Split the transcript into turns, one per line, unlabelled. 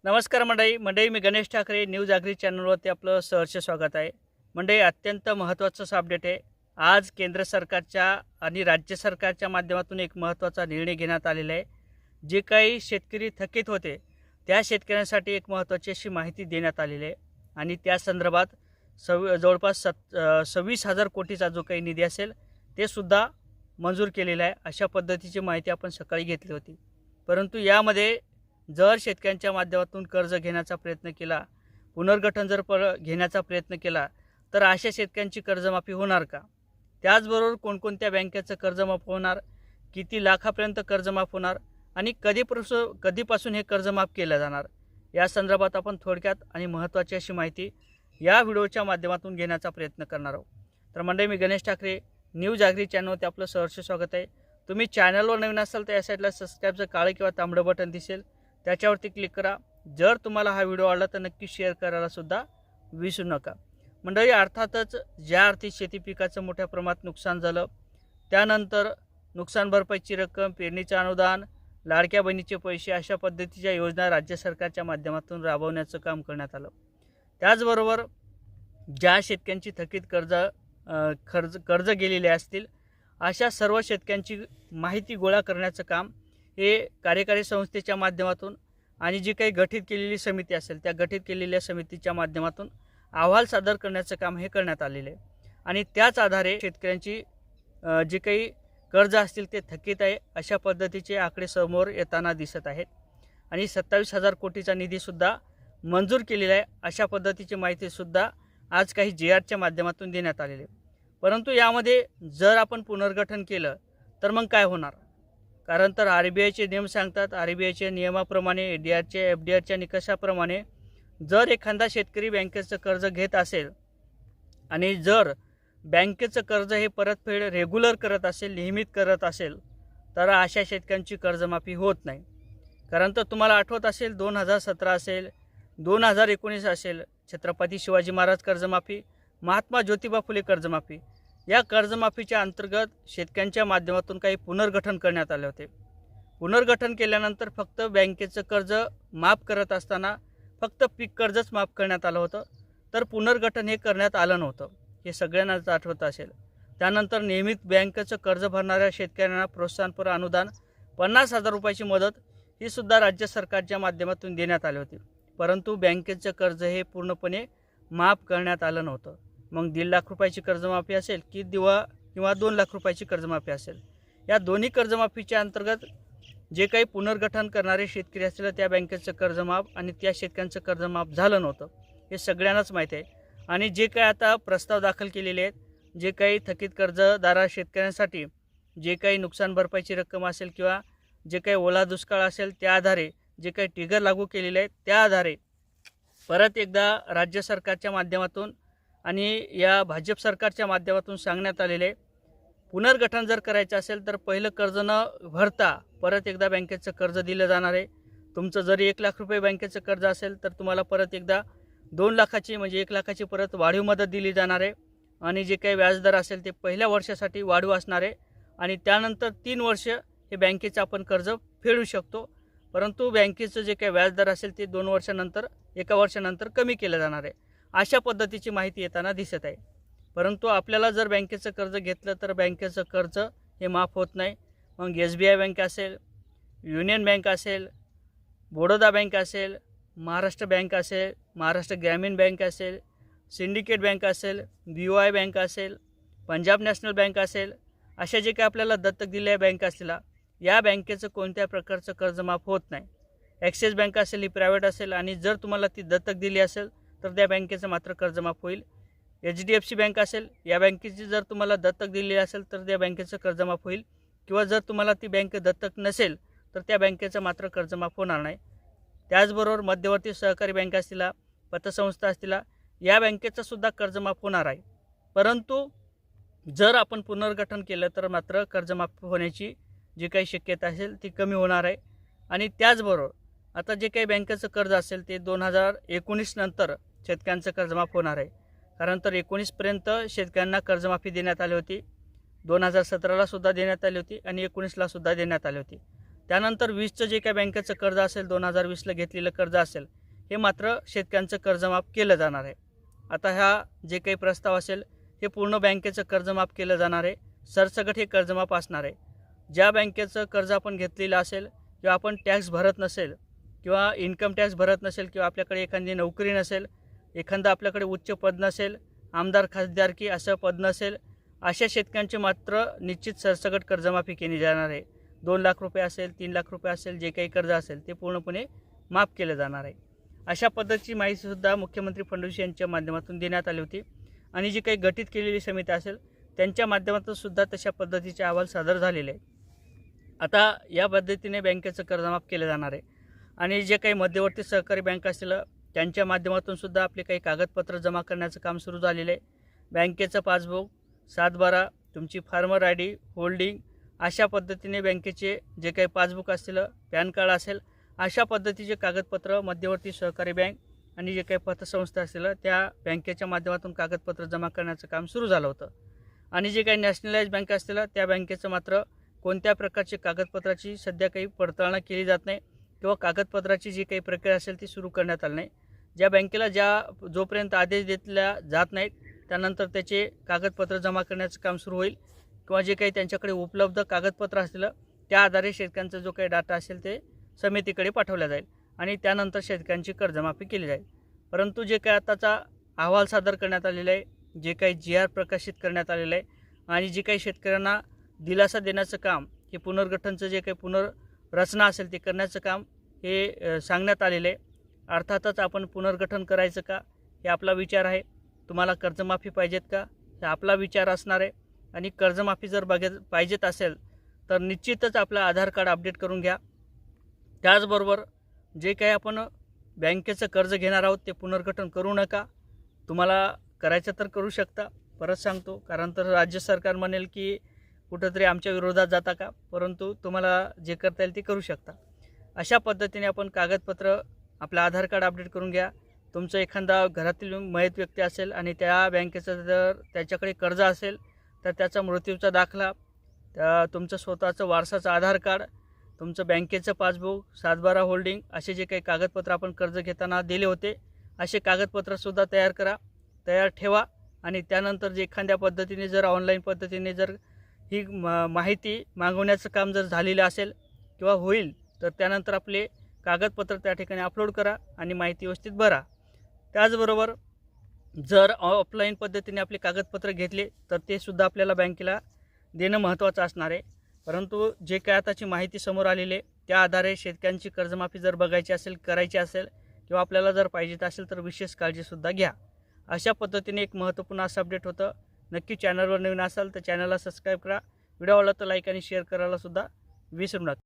नमस्कार मंडळी मी गणेश ठाकरे न्यूज आगरी चॅनलवरती आपलं सहर्ष स्वागत आहे। मंडळी अत्यंत महत्त्वाचं अपडेट आहे। आज केंद्र सरकारच्या आणि राज्य सरकारच्या माध्यमातून एक महत्त्वाचा निर्णय घेण्यात आलेला आहे। जे काही शेतकरी थकीत होते त्या शेतकऱ्यांसाठी एक महत्त्वाची अशी माहिती देण्यात आलेली आहे आणि त्या संदर्भात जवळपास 26,000 कोटीचा जो काही निधी असेल ते सुद्धा मंजूर केलेला आहे। अशा पद्धतीची माहिती आपण सकाळी घेतली होती। परंतु यामध्ये जर शेतकऱ्यांच्या माध्यमातून कर्ज घेण्याचा प्रयत्न केला, पुनर्गठन जर घेण्याचा प्रयत्न केला तर अशा शेतकऱ्यांची कर्जमाफी होणार का? त्याचबरोबर कोणकोणत्या बँकेचं कर्जमाफ होणार, किती लाखापर्यंत कर्जमाफ होणार आणि कधीपासून हे कर्जमाफ केलं जाणार, या संदर्भात आपण थोडक्यात आणि महत्त्वाची अशी माहिती या व्हिडिओच्या माध्यमातून घेण्याचा प्रयत्न करणार आहोत। तर मंडळी मी गणेश ठाकरे न्यूज आगरी चॅनलवरती आपलं सहर्ष स्वागत आहे। तुम्ही चॅनलवर नवीन असाल तर या साईडला सबस्क्राईबचं काळं किंवा तांबडं बटन दिसेल त्याच्यावरती क्लिक करा। जर तुम्हाला हा व्हिडिओ आवडला तर नक्की शेअर करायला सुद्धा विसरू नका। मंडळी अर्थातच ज्या अर्थी शेती पिकाचं मोठ्या प्रमाणात नुकसान झालं त्यानंतर नुकसान भरपाईची रक्कम, पेरणीचं अनुदान, लाडक्या बहिणीचे पैसे अशा पद्धतीच्या योजना राज्य सरकारच्या माध्यमातून राबवण्याचं काम करण्यात आलं। त्याचबरोबर ज्या शेतकऱ्यांची थकीत कर्ज गेलेले असतील अशा सर्व शेतकऱ्यांची माहिती गोळा करण्याचं काम हे कार्यकारी संस्थेच्या माध्यमातून आणि जी काही गठीत केलेली समिती असेल त्या गठीत केलेल्या समितीच्या माध्यमातून अहवाल सादर करण्याचं काम हे करण्यात आलेलं आहे आणि त्याच आधारे शेतकऱ्यांची जे काही कर्ज असतील ते थकीत आहे अशा पद्धतीचे आकडे समोर येताना दिसत आहेत आणि 27,000 कोटीचा निधीसुद्धा मंजूर केलेला आहे अशा पद्धतीची माहितीसुद्धा आज काही JRच्या माध्यमातून देण्यात आलेली आहे। परंतु यामध्ये जर आपण पुनर्गठन केलं तर मग काय होणार? कारण तर RBIचे नियम सांगतात, RBIच्या नियमाप्रमाणे ADRच्या FDRच्या निकषाप्रमाणे जर एखादा शेतकरी बँकेचं कर्ज घेत असेल आणि जर बँकेचं कर्ज हे परतफेड रेग्युलर करत असेल, नियमित करत असेल तर अशा शेतकऱ्यांची कर्जमाफी होत नाही। कारण तर तुम्हाला आठवत असेल 2017 असेल, 2019 असेल, छत्रपती शिवाजी महाराज कर्जमाफी, महात्मा ज्योतिबा फुले कर्जमाफी, या कर्जमाफीच्या अंतर्गत शेतकऱ्यांच्या माध्यमातून काही पुनर्गठन करण्यात आले होते। पुनर्गठन केल्यानंतर फक्त बँकेचं कर्ज माफ करत असताना फक्त पीक कर्जच माफ करण्यात आलं होतं, तर पुनर्गठन हे करण्यात आलं नव्हतं, हे सगळ्यांनाच आठवत असेल। त्यानंतर नियमित बँकेचं कर्ज भरणाऱ्या शेतकऱ्यांना प्रोत्साहनपर अनुदान 50,000 रुपयाची मदत ही सुद्धा राज्य सरकारच्या माध्यमातून देण्यात आली होती। परंतु बँकेचं कर्ज हे पूर्णपणे माफ करण्यात आलं नव्हतं। मग 1.5 लाख रुपयाची कर्जमाफी असेल किंवा 2 लाख रुपयाची कर्जमाफी असेल, या दोन्ही कर्जमाफीच्या अंतर्गत जे काही पुनर्गठन करणारे शेतकरी असतील त्या बँकेचं कर्जमाफ आणि त्या शेतकऱ्यांचं कर्जमाफ झालं नव्हतं, हे सगळ्यांनाच माहीत आहे। आणि जे काही आता प्रस्ताव दाखल केलेले आहेत, जे काही थकीत कर्जदार शेतकऱ्यांसाठी जे काही नुकसान भरपाईची रक्कम असेल किंवा जे काही ओला दुष्काळ असेल त्या आधारे जे काही ट्रिगर लागू केलेले आहेत त्या आधारे परत एकदा राज्य सरकारच्या माध्यमातून आणि या भाजप सरकारच्या माध्यमातून सांगण्यात आलेले पुनर्गठन जर करायचं असेल तर पहिलं कर्ज न भरता परत एकदा बँकेचं कर्ज दिलं जाणार आहे। तुमचं जरी 1 लाख रुपये बँकेचं कर्ज असेल तर तुम्हाला परत एकदा 2 लाखाची म्हणजे 1 लाखाची परत वाढीव मदत दिली जाणार आहे आणि जे काही व्याजदर असेल ते पहिल्या वर्षासाठी वाढीव असणार आहे आणि त्यानंतर 3 वर्ष हे बँकेचं आपण कर्ज फेडू शकतो। परंतु बँकेचं जे काही व्याजदर असेल ते 2 वर्षानंतर 1 वर्षानंतर कमी केलं जाणार आहे, अशा पद्धतीची माहिती येताना दिसत आहे। परंतु आपल्याला जर बँकेचं कर्ज घेतलं तर बँकेचं कर्ज हे माफ होत नाही। मग SBI बँक असेल, युनियन बँक असेल, बडोदा बँक असेल, महाराष्ट्र बँक असेल, महाराष्ट्र ग्रामीण बँक असेल, सिंडिकेट बँक असेल, BOI बँक असेल, पंजाब नॅशनल बँक असेल, अशा जे काही आपल्याला दत्तक दिलेल्या बँक असलेला या बँकेचं कोणत्या प्रकारचं कर्ज माफ होत नाही। ॲक्सिस बँक असेल ही प्रायव्हेट असेल आणि जर तुम्हाला ती दत्तक दिली असेल तर त्या बँकेचं मात्र कर्ज माफ होईल। HDFC बँक असेल या बँकेची जर तुम्हाला दत्तक दिली असेल तर त्या बँकेचं कर्ज माफ होईल किंवा जर तुम्हाला ती बँक दत्तक नसेल तर त्या बँकेचं मात्र कर्ज माफ होणार नाही। त्याचबरोबर मध्यवर्ती सहकारी बँक असतील, पतसंस्था असतील, या बँकेचं सुद्धा कर्ज माफ होणार आहे। परंतु जर आपण पुनर्गठन केलं तर मात्र कर्जमाफ होण्याची जी काही शक्यता असेल ती कमी होणार आहे। आणि त्याचबरोबर आता जे काही बँकेचं कर्ज असेल ते 2019 नंतर शेतकऱ्यांचं कर्जमाफ होणार आहे। कारण तर 19पर्यंत शेतकऱ्यांना कर्जमाफी देण्यात आली होती, 2017ला सुद्धा देण्यात आली होती आणि 19ला सुद्धा देण्यात आली होती। त्यानंतर 20चं जे काही बँकेचं कर्ज असेल, 2020ला घेतलेलं कर्ज असेल, हे मात्र शेतकऱ्यांचं कर्जमाफ केलं जाणार आहे. आता ह्या जे काही प्रस्ताव असेल हे पूर्ण बँकेचं कर्जमाफ केलं जाणार आहे. सरसकट हे कर्जमाफ असणार आहे. ज्या बँकेचं कर्ज आपण घेतलेलं असेल किंवा आपण टॅक्स भरत नसेल किंवा इन्कम टॅक्स भरत नसेल किंवा आपल्याकडे एखादी नोकरी नसेल, एखादं आपल्याकडे उच्च पद नसेल, आमदार खासदारकी असं पद नसेल, अशा शेतकऱ्यांचे मात्र निश्चित सरसकट कर्जमाफी केली जाणार आहे. 2 लाख रुपये असेल, 3 लाख रुपये असेल, जे काही कर्ज असेल ते पूर्णपणे माफ केलं जाणार आहे. अशा पद्धतीची माहितीसुद्धा मुख्यमंत्री फडणवीस यांच्या माध्यमातून देण्यात आली होती आणि जी काही गठीत केलेली समिती असेल त्यांच्या माध्यमातून सुद्धा तशा पद्धतीचे अहवाल सादर झालेले आहे. आता या पद्धतीने बँकेचं कर्जमाफ केलं जाणार आहे आणि जे काही मध्यवर्ती सहकारी बँक असतील त्यांच्या माध्यमातून सुद्धा आपले काही कागदपत्र जमा करण्याचं काम सुरू झालेलं आहे. बँकेचं पासबुक, 7/12, तुमची फार्मर आय.डी, होल्डिंग, अशा पद्धतीने बँकेचे जे काही पासबुक असतील, पॅन कार्ड असेल, अशा पद्धतीचे कागदपत्र मध्यवर्ती सहकारी बँक आणि जे काही पतसंस्था असतील त्या बँकेच्या माध्यमातून कागदपत्र जमा करण्याचं काम सुरू झालं होतं. आणि जे काही नॅशनलाइज बँक असतील त्या बँकेचं मात्र कोणत्या प्रकारची कागदपत्राची सध्या काही पडताळणी केली जात नाही किंवा कागदपत्राची जी काही प्रक्रिया असेल ती सुरू करण्यात आली नाही. ज्या बँकेला जोपर्यंत आदेश दिला जात नाहीत त्यानंतर त्याचे कागदपत्र जमा करण्याचं काम सुरू होईल किंवा जे काही त्यांच्याकडे उपलब्ध कागदपत्र असतील त्या आधारे शेतकऱ्यांचा जो काही डाटा असेल ते समितीकडे पाठवला जाईल आणि त्यानंतर शेतकऱ्यांची कर्जमाफी केली जाईल. परंतु जे काही आताचा अहवाल सादर करण्यात आलेला आहे, जे काही GR प्रकाशित करण्यात आलेलं आहे आणि जे काही शेतकऱ्यांना दिलासा देण्याचं काम, हे पुनर्गठनचं जे काही पुनर्रचना असेल ते करण्याचं काम हे सांगण्यात आलेलं आहे. अर्थातच आपण पुनर्गठन करायचं का हे आपला विचार आहे. तुम्हाला कर्जमाफी पाहिजेत का हे आपला विचार असणार आहे. आणि कर्जमाफी जर पाहिजेत असेल तर निश्चितच आपलं आधार कार्ड अपडेट करून घ्या. त्याचबरोबर जे काही आपण बँकेचं कर्ज घेणार आहोत ते पुनर्गठन करू नका. तुम्हाला करायचं तर करू शकता, परत सांगतो, कारण तर राज्य सरकार म्हणेल की कुठंतरी आमच्या विरोधात जाता का, परंतु तुम्हाला जे करता येईल ते करू शकता. अशा पद्धतीने आपण कागदपत्र आपलं आधार कार्ड अपडेट करून घ्या. तुमचं एखादा घरातील मयत व्यक्ती असेल आणि त्या बँकेचं जर त्याच्याकडे कर्ज असेल तर त्याचा मृत्यूचा दाखला, तुमचं स्वतःचं वारसाचं आधार कार्ड, तुमचं बँकेचं पासबुक, 7/12 होल्डिंग, असे जे काही कागदपत्र आपण कर्ज घेताना दिले होते असे कागदपत्रसुद्धा तयार ठेवा. आणि त्यानंतर जे एखाद्या पद्धतीने जर ऑनलाईन पद्धतीने जर ही माहिती मागवण्याचं काम जर झालेलं असेल किंवा होईल तर त्यानंतर आपले कागदपत्र त्या ठिकाणी अपलोड करा आणि माहिती व्यवस्थित भरा. त्याचबरोबर जर ऑफलाईन पद्धतीने आपले कागदपत्र घेतले तर ते सुद्धा आपल्याला बँकेला देणं महत्त्वाचं असणार आहे. परंतु जे काय आताची माहिती समोर आलेली आहे त्या आधारे शेतकऱ्यांची कर्जमाफी जर बघायची असेल, करायची असेल किंवा आपल्याला जर पाहिजे असेल तर विशेष काळजीसुद्धा घ्या. अशा पद्धतीने एक महत्त्वपूर्ण असं अपडेट होतं. नक्की चॅनलवर नवीन असाल तर चॅनलला सबस्क्राईब करा. व्हिडिओ आवडला तर लाईक आणि शेअर करायला सुद्धा विसरू नका.